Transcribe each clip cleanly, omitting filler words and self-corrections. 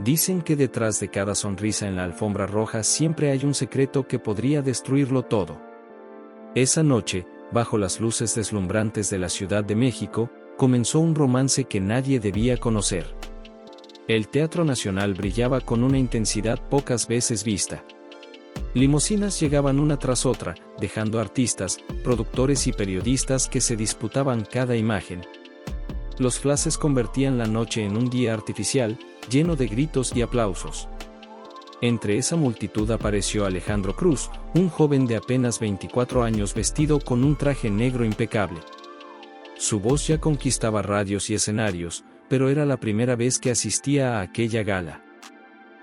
Dicen que detrás de cada sonrisa en la alfombra roja siempre hay un secreto que podría destruirlo todo. Esa noche, bajo las luces deslumbrantes de la Ciudad de México, comenzó un romance que nadie debía conocer. El Teatro Nacional brillaba con una intensidad pocas veces vista. Limusinas llegaban una tras otra, dejando artistas, productores y periodistas que se disputaban cada imagen. Los flashes convertían la noche en un día artificial, lleno de gritos y aplausos. Entre esa multitud apareció Alejandro Cruz, un joven de apenas 24 años vestido con un traje negro impecable. Su voz ya conquistaba radios y escenarios, pero era la primera vez que asistía a aquella gala.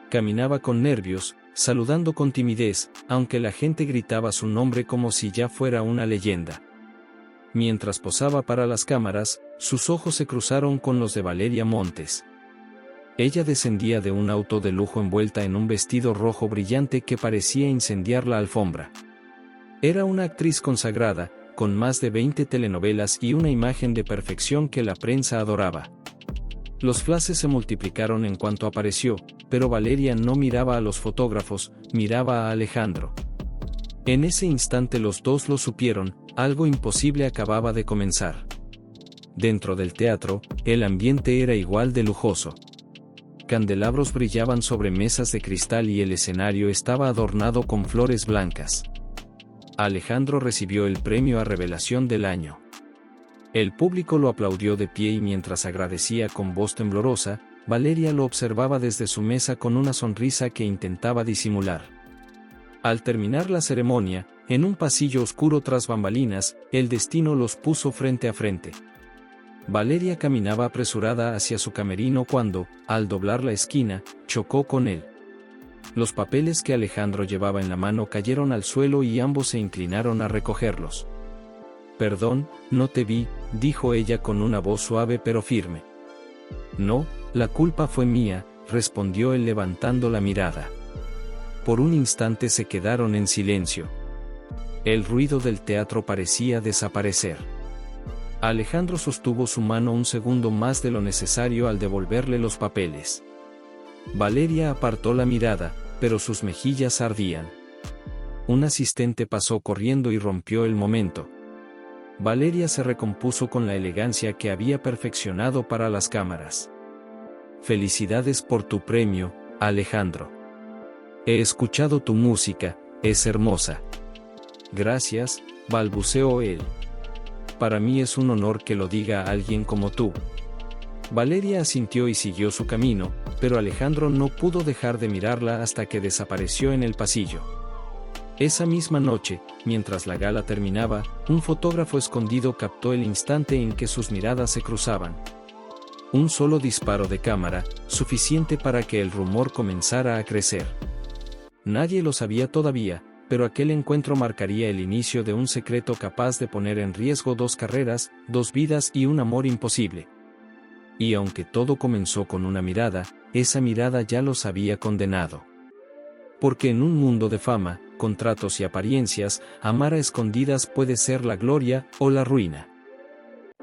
Caminaba con nervios, saludando con timidez, aunque la gente gritaba su nombre como si ya fuera una leyenda. Mientras posaba para las cámaras, sus ojos se cruzaron con los de Valeria Montes. Ella descendía de un auto de lujo envuelta en un vestido rojo brillante que parecía incendiar la alfombra. Era una actriz consagrada, con más de 20 telenovelas y una imagen de perfección que la prensa adoraba. Los flashes se multiplicaron en cuanto apareció, pero Valeria no miraba a los fotógrafos, miraba a Alejandro. En ese instante los dos lo supieron, algo imposible acababa de comenzar. Dentro del teatro, el ambiente era igual de lujoso. Candelabros brillaban sobre mesas de cristal y el escenario estaba adornado con flores blancas. Alejandro recibió el premio a Revelación del Año. El público lo aplaudió de pie y mientras agradecía con voz temblorosa, Valeria lo observaba desde su mesa con una sonrisa que intentaba disimular. Al terminar la ceremonia, en un pasillo oscuro tras bambalinas, el destino los puso frente a frente. Valeria caminaba apresurada hacia su camerino cuando, al doblar la esquina, chocó con él. Los papeles que Alejandro llevaba en la mano cayeron al suelo y ambos se inclinaron a recogerlos. «Perdón, no te vi», dijo ella con una voz suave pero firme. «No, la culpa fue mía», respondió él levantando la mirada. Por un instante se quedaron en silencio. El ruido del teatro parecía desaparecer. Alejandro sostuvo su mano un segundo más de lo necesario al devolverle los papeles. Valeria apartó la mirada, pero sus mejillas ardían. Un asistente pasó corriendo y rompió el momento. Valeria se recompuso con la elegancia que había perfeccionado para las cámaras. «Felicidades por tu premio, Alejandro. He escuchado tu música, es hermosa». «Gracias», balbuceó él. «Para mí es un honor que lo diga alguien como tú». Valeria asintió y siguió su camino, pero Alejandro no pudo dejar de mirarla hasta que desapareció en el pasillo. Esa misma noche, mientras la gala terminaba, un fotógrafo escondido captó el instante en que sus miradas se cruzaban. Un solo disparo de cámara, suficiente para que el rumor comenzara a crecer. Nadie lo sabía todavía, pero aquel encuentro marcaría el inicio de un secreto capaz de poner en riesgo 2 carreras, 2 vidas y un amor imposible. Y aunque todo comenzó con una mirada, esa mirada ya los había condenado. Porque en un mundo de fama, contratos y apariencias, amar a escondidas puede ser la gloria o la ruina.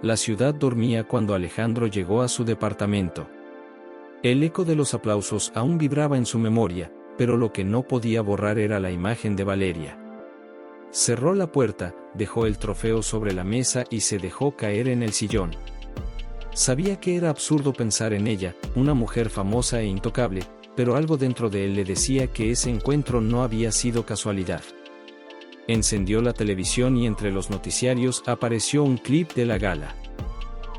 La ciudad dormía cuando Alejandro llegó a su departamento. El eco de los aplausos aún vibraba en su memoria, pero lo que no podía borrar era la imagen de Valeria. Cerró la puerta, dejó el trofeo sobre la mesa y se dejó caer en el sillón. Sabía que era absurdo pensar en ella, una mujer famosa e intocable, pero algo dentro de él le decía que ese encuentro no había sido casualidad. Encendió la televisión y entre los noticiarios apareció un clip de la gala.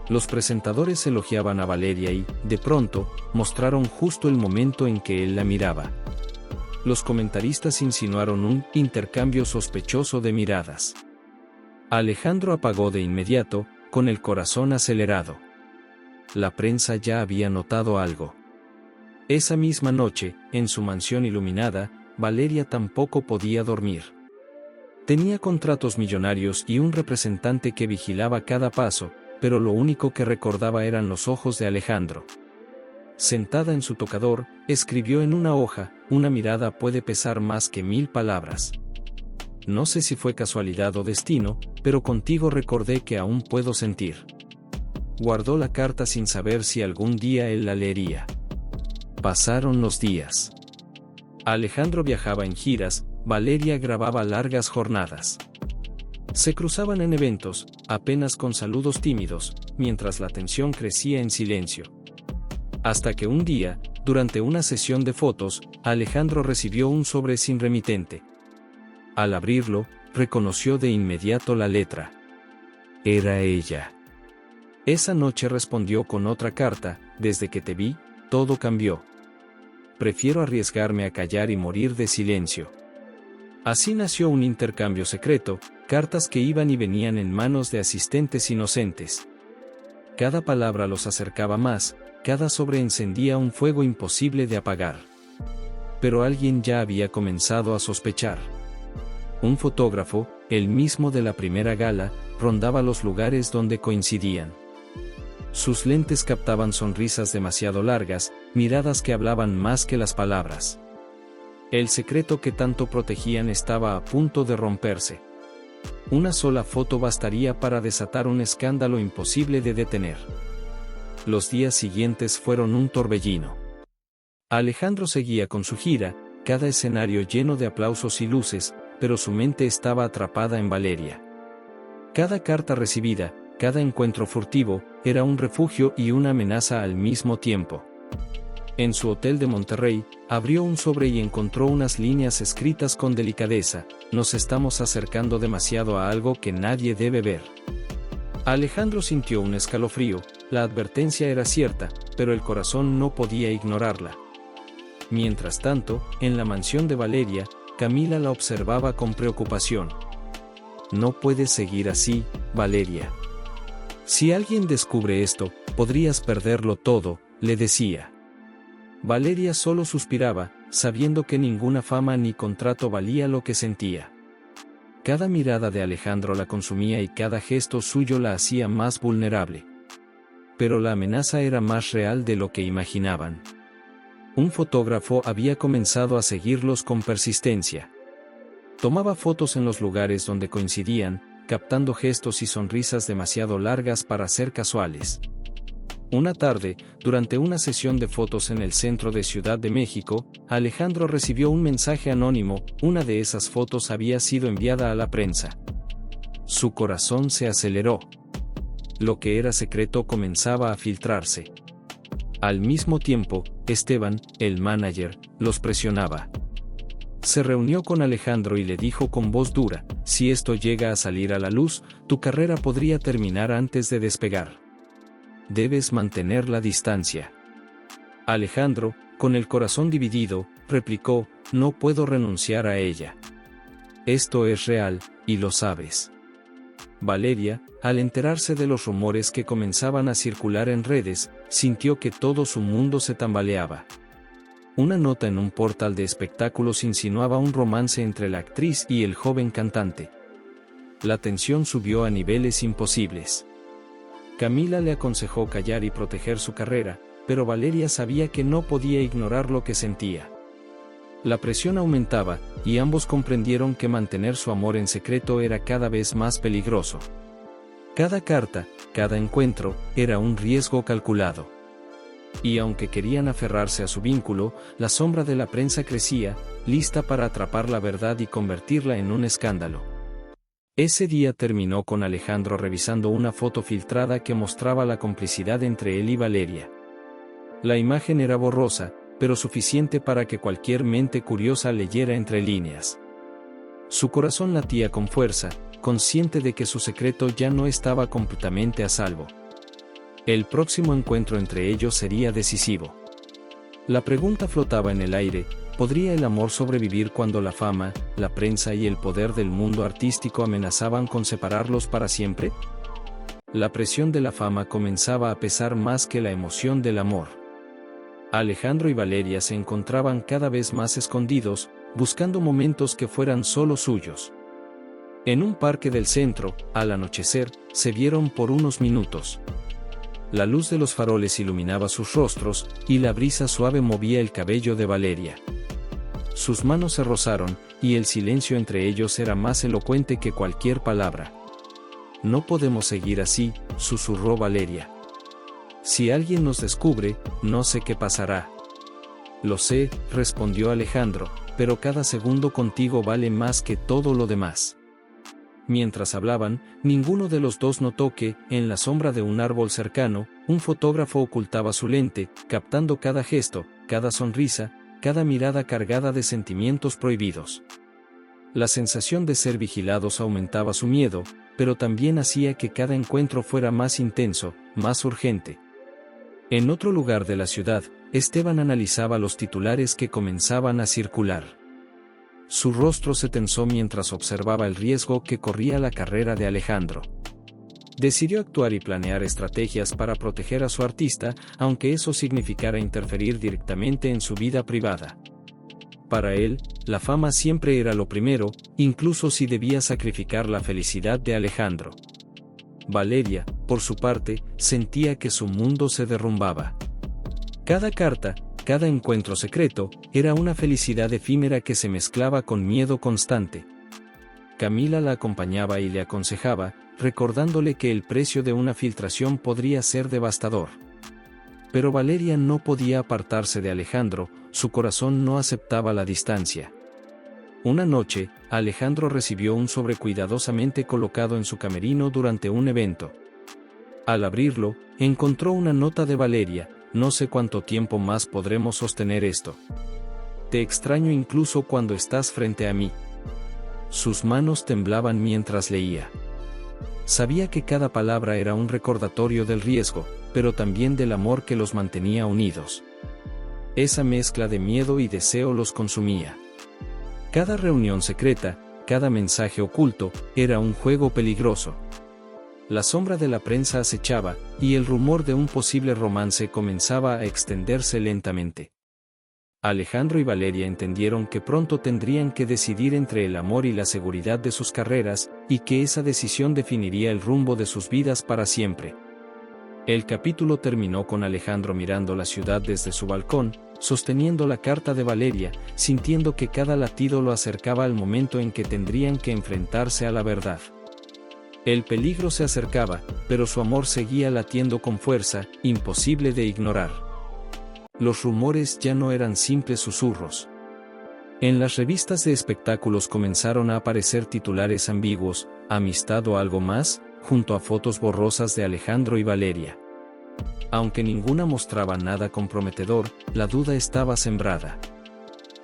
Los presentadores elogiaban a Valeria y, de pronto, mostraron justo el momento en que él la miraba. Los comentaristas insinuaron un intercambio sospechoso de miradas. Alejandro apagó de inmediato, con el corazón acelerado. La prensa ya había notado algo. Esa misma noche, en su mansión iluminada, Valeria tampoco podía dormir. Tenía contratos millonarios y un representante que vigilaba cada paso, pero lo único que recordaba eran los ojos de Alejandro. Sentada en su tocador, escribió en una hoja: «Una mirada puede pesar más que 1000 palabras. No sé si fue casualidad o destino, pero contigo recordé que aún puedo sentir». Guardó la carta sin saber si algún día él la leería. Pasaron los días. Alejandro viajaba en giras, Valeria grababa largas jornadas. Se cruzaban en eventos, apenas con saludos tímidos, mientras la tensión crecía en silencio. Hasta que un día, durante una sesión de fotos, Alejandro recibió un sobre sin remitente. Al abrirlo, reconoció de inmediato la letra. Era ella. Esa noche respondió con otra carta: desde que te vi, todo cambió. Prefiero arriesgarme a callar y morir de silencio. Así nació un intercambio secreto, cartas que iban y venían en manos de asistentes inocentes. Cada palabra los acercaba más, cada sobre encendía un fuego imposible de apagar. Pero alguien ya había comenzado a sospechar. Un fotógrafo, el mismo de la primera gala, rondaba los lugares donde coincidían. Sus lentes captaban sonrisas demasiado largas, miradas que hablaban más que las palabras. El secreto que tanto protegían estaba a punto de romperse. Una sola foto bastaría para desatar un escándalo imposible de detener. Los días siguientes fueron un torbellino. Alejandro seguía con su gira, cada escenario lleno de aplausos y luces, pero su mente estaba atrapada en Valeria. Cada carta recibida, cada encuentro furtivo, era un refugio y una amenaza al mismo tiempo. En su hotel de Monterrey, abrió un sobre y encontró unas líneas escritas con delicadeza: nos estamos acercando demasiado a algo que nadie debe ver. Alejandro sintió un escalofrío, la advertencia era cierta, pero el corazón no podía ignorarla. Mientras tanto, en la mansión de Valeria, Camila la observaba con preocupación. No puedes seguir así, Valeria. Si alguien descubre esto, podrías perderlo todo, le decía. Valeria solo suspiraba, sabiendo que ninguna fama ni contrato valía lo que sentía. Cada mirada de Alejandro la consumía y cada gesto suyo la hacía más vulnerable. Pero la amenaza era más real de lo que imaginaban. Un fotógrafo había comenzado a seguirlos con persistencia. Tomaba fotos en los lugares donde coincidían, captando gestos y sonrisas demasiado largas para ser casuales. Una tarde, durante una sesión de fotos en el centro de Ciudad de México, Alejandro recibió un mensaje anónimo. Una de esas fotos había sido enviada a la prensa. Su corazón se aceleró. Lo que era secreto comenzaba a filtrarse. Al mismo tiempo, Esteban, el manager, los presionaba. Se reunió con Alejandro y le dijo con voz dura: si esto llega a salir a la luz, tu carrera podría terminar antes de despegar. Debes mantener la distancia. Alejandro, con el corazón dividido, replicó: no puedo renunciar a ella. Esto es real, y lo sabes. Valeria, al enterarse de los rumores que comenzaban a circular en redes, sintió que todo su mundo se tambaleaba. Una nota en un portal de espectáculos insinuaba un romance entre la actriz y el joven cantante. La tensión subió a niveles imposibles. Camila le aconsejó callar y proteger su carrera, pero Valeria sabía que no podía ignorar lo que sentía. La presión aumentaba, y ambos comprendieron que mantener su amor en secreto era cada vez más peligroso. Cada carta, cada encuentro, era un riesgo calculado. Y aunque querían aferrarse a su vínculo, la sombra de la prensa crecía, lista para atrapar la verdad y convertirla en un escándalo. Ese día terminó con Alejandro revisando una foto filtrada que mostraba la complicidad entre él y Valeria. La imagen era borrosa, pero suficiente para que cualquier mente curiosa leyera entre líneas. Su corazón latía con fuerza, consciente de que su secreto ya no estaba completamente a salvo. El próximo encuentro entre ellos sería decisivo. La pregunta flotaba en el aire: ¿podría el amor sobrevivir cuando la fama, la prensa y el poder del mundo artístico amenazaban con separarlos para siempre? La presión de la fama comenzaba a pesar más que la emoción del amor. Alejandro y Valeria se encontraban cada vez más escondidos, buscando momentos que fueran solo suyos. En un parque del centro, al anochecer, se vieron por unos minutos. La luz de los faroles iluminaba sus rostros, y la brisa suave movía el cabello de Valeria. Sus manos se rozaron, y el silencio entre ellos era más elocuente que cualquier palabra. No podemos seguir así, susurró Valeria. Si alguien nos descubre, no sé qué pasará. Lo sé, respondió Alejandro, pero cada segundo contigo vale más que todo lo demás. Mientras hablaban, ninguno de los dos notó que, en la sombra de un árbol cercano, un fotógrafo ocultaba su lente, captando cada gesto, cada sonrisa, cada mirada cargada de sentimientos prohibidos. La sensación de ser vigilados aumentaba su miedo, pero también hacía que cada encuentro fuera más intenso, más urgente. En otro lugar de la ciudad, Esteban analizaba los titulares que comenzaban a circular. Su rostro se tensó mientras observaba el riesgo que corría la carrera de Alejandro. Decidió actuar y planear estrategias para proteger a su artista, aunque eso significara interferir directamente en su vida privada. Para él, la fama siempre era lo primero, incluso si debía sacrificar la felicidad de Alejandro. Valeria, por su parte, sentía que su mundo se derrumbaba. Cada carta, cada encuentro secreto, era una felicidad efímera que se mezclaba con miedo constante. Camila la acompañaba y le aconsejaba, recordándole que el precio de una filtración podría ser devastador. Pero Valeria no podía apartarse de Alejandro, su corazón no aceptaba la distancia. Una noche, Alejandro recibió un sobre cuidadosamente colocado en su camerino durante un evento. Al abrirlo, encontró una nota de Valeria: no sé cuánto tiempo más podremos sostener esto. Te extraño incluso cuando estás frente a mí. Sus manos temblaban mientras leía. Sabía que cada palabra era un recordatorio del riesgo, pero también del amor que los mantenía unidos. Esa mezcla de miedo y deseo los consumía. Cada reunión secreta, cada mensaje oculto, era un juego peligroso. La sombra de la prensa acechaba, y el rumor de un posible romance comenzaba a extenderse lentamente. Alejandro y Valeria entendieron que pronto tendrían que decidir entre el amor y la seguridad de sus carreras, y que esa decisión definiría el rumbo de sus vidas para siempre. El capítulo terminó con Alejandro mirando la ciudad desde su balcón, sosteniendo la carta de Valeria, sintiendo que cada latido lo acercaba al momento en que tendrían que enfrentarse a la verdad. El peligro se acercaba, pero su amor seguía latiendo con fuerza, imposible de ignorar. Los rumores ya no eran simples susurros. En las revistas de espectáculos comenzaron a aparecer titulares ambiguos: amistad o algo más, junto a fotos borrosas de Alejandro y Valeria. Aunque ninguna mostraba nada comprometedor, la duda estaba sembrada.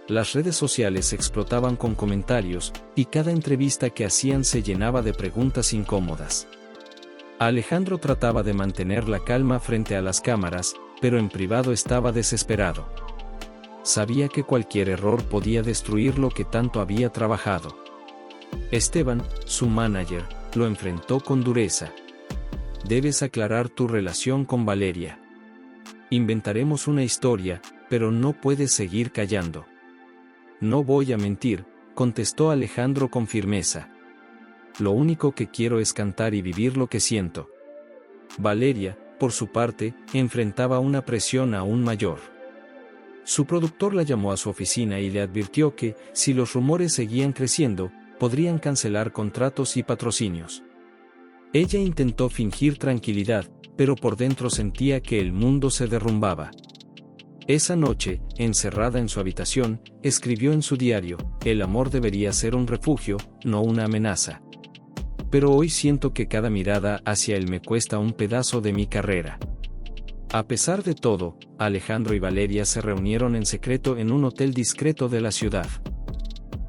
Las redes sociales explotaban con comentarios, y cada entrevista que hacían se llenaba de preguntas incómodas. Alejandro trataba de mantener la calma frente a las cámaras, pero en privado estaba desesperado. Sabía que cualquier error podía destruir lo que tanto había trabajado. Esteban, su manager, lo enfrentó con dureza. Debes aclarar tu relación con Valeria. Inventaremos una historia, pero no puedes seguir callando. No voy a mentir, contestó Alejandro con firmeza. Lo único que quiero es cantar y vivir lo que siento. Valeria, por su parte, enfrentaba una presión aún mayor. Su productor la llamó a su oficina y le advirtió que, si los rumores seguían creciendo, podrían cancelar contratos y patrocinios. Ella intentó fingir tranquilidad, pero por dentro sentía que el mundo se derrumbaba. Esa noche, encerrada en su habitación, escribió en su diario: el amor debería ser un refugio, no una amenaza. Pero hoy siento que cada mirada hacia él me cuesta un pedazo de mi carrera. A pesar de todo, Alejandro y Valeria se reunieron en secreto en un hotel discreto de la ciudad.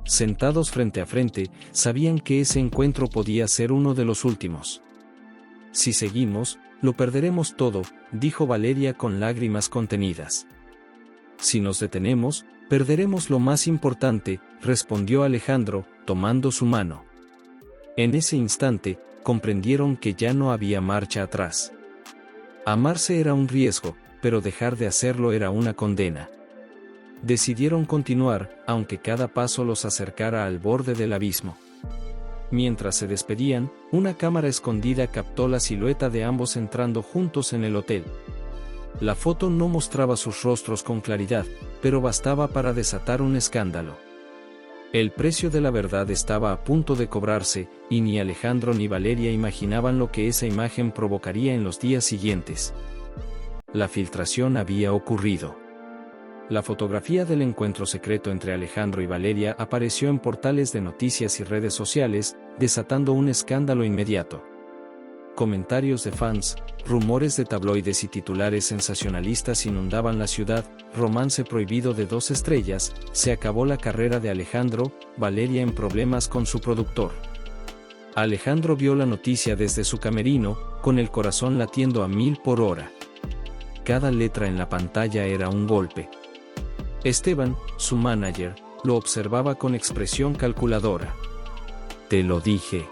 Sentados frente a frente, sabían que ese encuentro podía ser uno de los últimos. Si seguimos, lo perderemos todo, dijo Valeria con lágrimas contenidas. Si nos detenemos, perderemos lo más importante, respondió Alejandro, tomando su mano. En ese instante, comprendieron que ya no había marcha atrás. Amarse era un riesgo, pero dejar de hacerlo era una condena. Decidieron continuar, aunque cada paso los acercara al borde del abismo. Mientras se despedían, una cámara escondida captó la silueta de ambos entrando juntos en el hotel. La foto no mostraba sus rostros con claridad, pero bastaba para desatar un escándalo. El precio de la verdad estaba a punto de cobrarse, y ni Alejandro ni Valeria imaginaban lo que esa imagen provocaría en los días siguientes. La filtración había ocurrido. La fotografía del encuentro secreto entre Alejandro y Valeria apareció en portales de noticias y redes sociales, desatando un escándalo inmediato. Comentarios de fans, rumores de tabloides y titulares sensacionalistas inundaban la ciudad. Romance prohibido de 2 estrellas, se acabó la carrera de Alejandro, Valeria en problemas con su productor. Alejandro vio la noticia desde su camerino, con el corazón latiendo a 1000 por hora. Cada letra en la pantalla era un golpe. Esteban, su manager, lo observaba con expresión calculadora. «Te lo dije.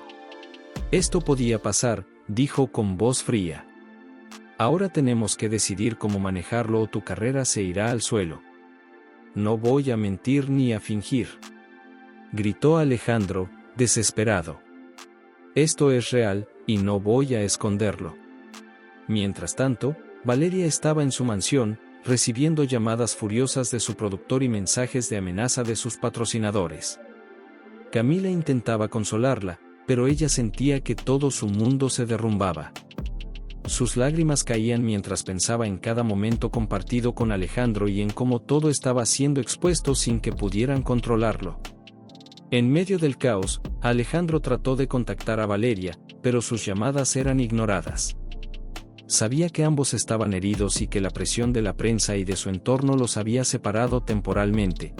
Esto podía pasar», dijo con voz fría. «Ahora tenemos que decidir cómo manejarlo o tu carrera se irá al suelo». «No voy a mentir ni a fingir», gritó Alejandro, desesperado. «Esto es real, y no voy a esconderlo». Mientras tanto, Valeria estaba en su mansión, recibiendo llamadas furiosas de su productor y mensajes de amenaza de sus patrocinadores. Camila intentaba consolarla, pero ella sentía que todo su mundo se derrumbaba. Sus lágrimas caían mientras pensaba en cada momento compartido con Alejandro y en cómo todo estaba siendo expuesto sin que pudieran controlarlo. En medio del caos, Alejandro trató de contactar a Valeria, pero sus llamadas eran ignoradas. Sabía que ambos estaban heridos y que la presión de la prensa y de su entorno los había separado temporalmente.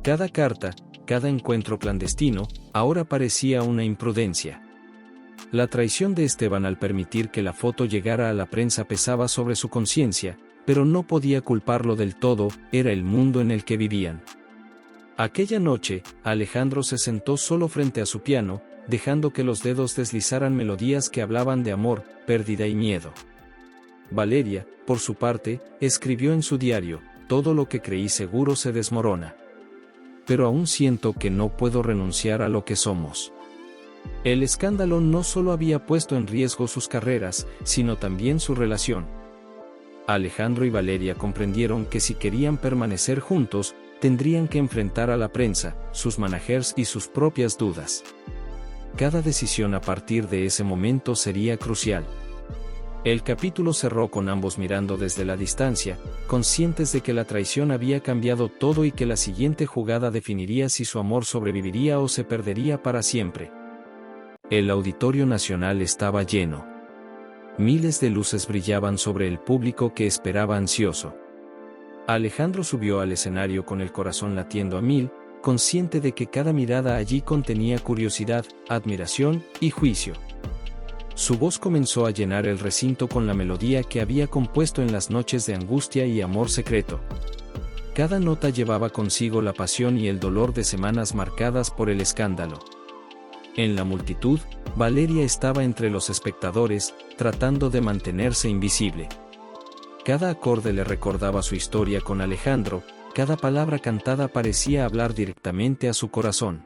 Cada carta, cada encuentro clandestino, ahora parecía una imprudencia. La traición de Esteban al permitir que la foto llegara a la prensa pesaba sobre su conciencia, pero no podía culparlo del todo, era el mundo en el que vivían. Aquella noche, Alejandro se sentó solo frente a su piano, dejando que los dedos deslizaran melodías que hablaban de amor, pérdida y miedo. Valeria, por su parte, escribió en su diario: «Todo lo que creí seguro se desmorona. Pero aún siento que no puedo renunciar a lo que somos». El escándalo no solo había puesto en riesgo sus carreras, sino también su relación. Alejandro y Valeria comprendieron que si querían permanecer juntos, tendrían que enfrentar a la prensa, sus managers y sus propias dudas. Cada decisión a partir de ese momento sería crucial. El capítulo cerró con ambos mirando desde la distancia, conscientes de que la traición había cambiado todo y que la siguiente jugada definiría si su amor sobreviviría o se perdería para siempre. El Auditorio Nacional estaba lleno. Miles de luces brillaban sobre el público que esperaba ansioso. Alejandro subió al escenario con el corazón latiendo a 1000, consciente de que cada mirada allí contenía curiosidad, admiración y juicio. Su voz comenzó a llenar el recinto con la melodía que había compuesto en las noches de angustia y amor secreto. Cada nota llevaba consigo la pasión y el dolor de semanas marcadas por el escándalo. En la multitud, Valeria estaba entre los espectadores, tratando de mantenerse invisible. Cada acorde le recordaba su historia con Alejandro, cada palabra cantada parecía hablar directamente a su corazón.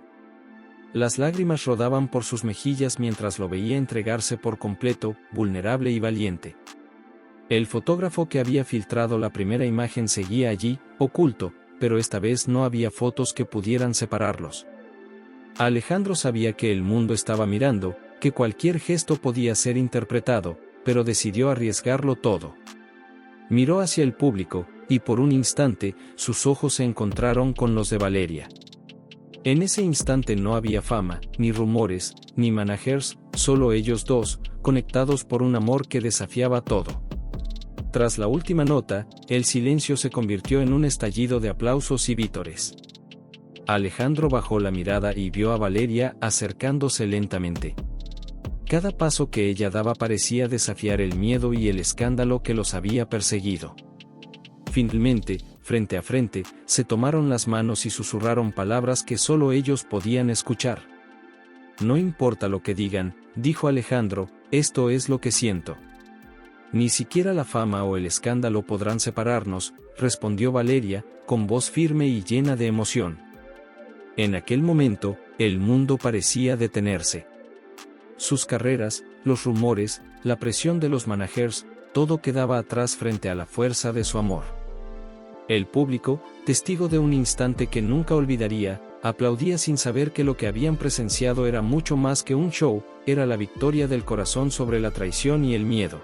Las lágrimas rodaban por sus mejillas mientras lo veía entregarse por completo, vulnerable y valiente. El fotógrafo que había filtrado la primera imagen seguía allí, oculto, pero esta vez no había fotos que pudieran separarlos. Alejandro sabía que el mundo estaba mirando, que cualquier gesto podía ser interpretado, pero decidió arriesgarlo todo. Miró hacia el público, y por un instante, sus ojos se encontraron con los de Valeria. En ese instante no había fama, ni rumores, ni managers, solo ellos dos, conectados por un amor que desafiaba todo. Tras la última nota, el silencio se convirtió en un estallido de aplausos y vítores. Alejandro bajó la mirada y vio a Valeria acercándose lentamente. Cada paso que ella daba parecía desafiar el miedo y el escándalo que los había perseguido. Finalmente, frente a frente, se tomaron las manos y susurraron palabras que solo ellos podían escuchar. «No importa lo que digan», dijo Alejandro, «esto es lo que siento». «Ni siquiera la fama o el escándalo podrán separarnos», respondió Valeria, con voz firme y llena de emoción. En aquel momento, el mundo parecía detenerse. Sus carreras, los rumores, la presión de los managers, todo quedaba atrás frente a la fuerza de su amor. El público, testigo de un instante que nunca olvidaría, aplaudía sin saber que lo que habían presenciado era mucho más que un show, era la victoria del corazón sobre la traición y el miedo.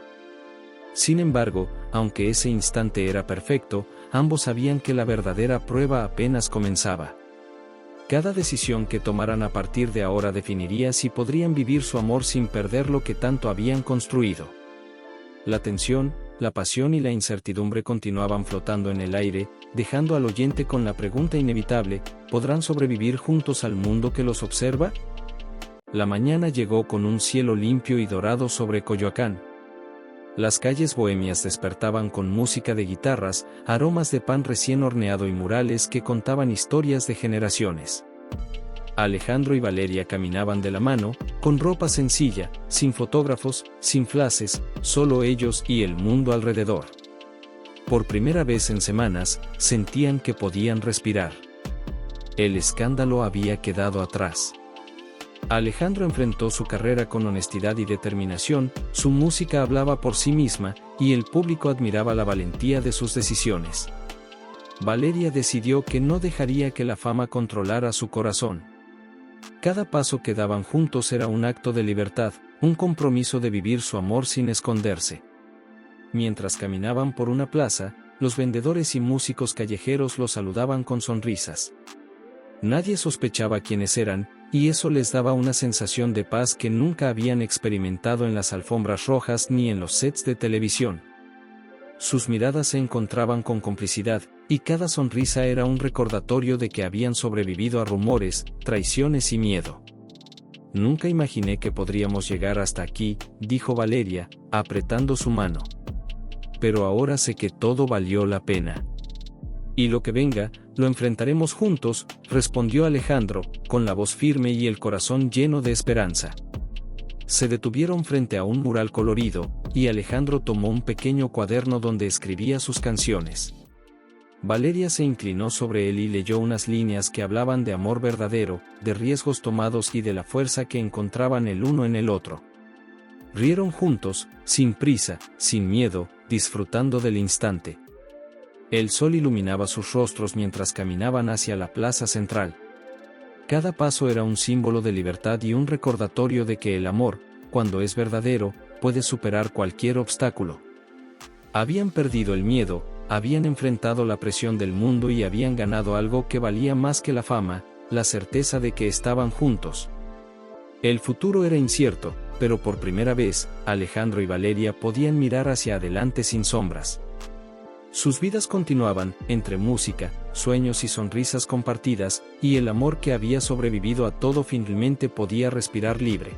Sin embargo, aunque ese instante era perfecto, ambos sabían que la verdadera prueba apenas comenzaba. Cada decisión que tomaran a partir de ahora definiría si podrían vivir su amor sin perder lo que tanto habían construido. La tensión, la pasión y la incertidumbre continuaban flotando en el aire, dejando al oyente con la pregunta inevitable: ¿podrán sobrevivir juntos al mundo que los observa? La mañana llegó con un cielo limpio y dorado sobre Coyoacán. Las calles bohemias despertaban con música de guitarras, aromas de pan recién horneado y murales que contaban historias de generaciones. Alejandro y Valeria caminaban de la mano, con ropa sencilla, sin fotógrafos, sin flashes, solo ellos y el mundo alrededor. Por primera vez en semanas, sentían que podían respirar. El escándalo había quedado atrás. Alejandro enfrentó su carrera con honestidad y determinación, su música hablaba por sí misma, y el público admiraba la valentía de sus decisiones. Valeria decidió que no dejaría que la fama controlara su corazón. Cada paso que daban juntos era un acto de libertad, un compromiso de vivir su amor sin esconderse. Mientras caminaban por una plaza, los vendedores y músicos callejeros los saludaban con sonrisas. Nadie sospechaba quiénes eran, y eso les daba una sensación de paz que nunca habían experimentado en las alfombras rojas ni en los sets de televisión. Sus miradas se encontraban con complicidad, y cada sonrisa era un recordatorio de que habían sobrevivido a rumores, traiciones y miedo. «Nunca imaginé que podríamos llegar hasta aquí», dijo Valeria, apretando su mano. «Pero ahora sé que todo valió la pena. Y lo que venga, lo enfrentaremos juntos», respondió Alejandro, con la voz firme y el corazón lleno de esperanza. Se detuvieron frente a un mural colorido, y Alejandro tomó un pequeño cuaderno donde escribía sus canciones. Valeria se inclinó sobre él y leyó unas líneas que hablaban de amor verdadero, de riesgos tomados y de la fuerza que encontraban el uno en el otro. Rieron juntos, sin prisa, sin miedo, disfrutando del instante. El sol iluminaba sus rostros mientras caminaban hacia la plaza central. Cada paso era un símbolo de libertad y un recordatorio de que el amor, cuando es verdadero, puede superar cualquier obstáculo. Habían perdido el miedo, habían enfrentado la presión del mundo y habían ganado algo que valía más que la fama, la certeza de que estaban juntos. El futuro era incierto, pero por primera vez, Alejandro y Valeria podían mirar hacia adelante sin sombras. Sus vidas continuaban, entre música, sueños y sonrisas compartidas, y el amor que había sobrevivido a todo finalmente podía respirar libre.